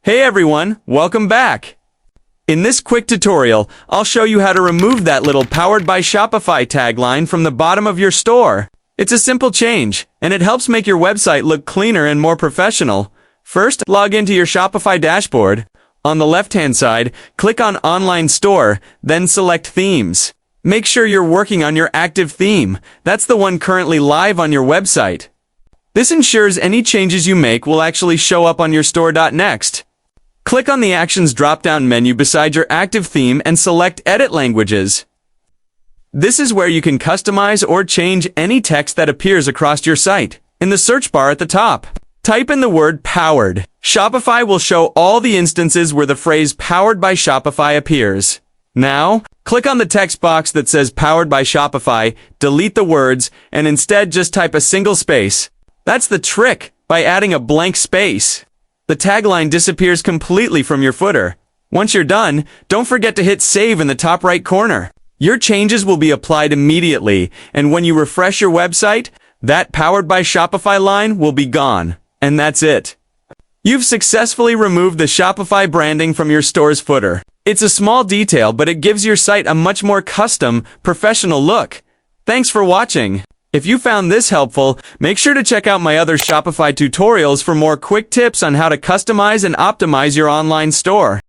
Hey everyone, welcome back. In this quick tutorial, I'll show you how to remove that little Powered by Shopify tagline from the bottom of your store. It's a simple change, and it helps make your website look cleaner and more professional. First, log into your Shopify dashboard. On the left-hand side, click on Online Store, then select Themes. Make sure you're working on your active theme. That's the one currently live on your website. This ensures any changes you make will actually show up on your store.next. Click on the Actions drop-down menu beside your active theme and select Edit Languages. This is where you can customize or change any text that appears across your site. In the search bar at the top, type in the word Powered. Shopify will show all the instances where the phrase Powered by Shopify appears. Now, click on the text box that says Powered by Shopify, delete the words, and instead just type a single space. That's the trick, by adding a blank space. The tagline disappears completely from your footer. Once you're done, don't forget to hit Save in the top right corner. Your changes will be applied immediately, and when you refresh your website, that Powered by Shopify line will be gone. And that's it. You've successfully removed the Shopify branding from your store's footer. It's a small detail, but it gives your site a much more custom, professional look. Thanks for watching. If you found this helpful, make sure to check out my other Shopify tutorials for more quick tips on how to customize and optimize your online store.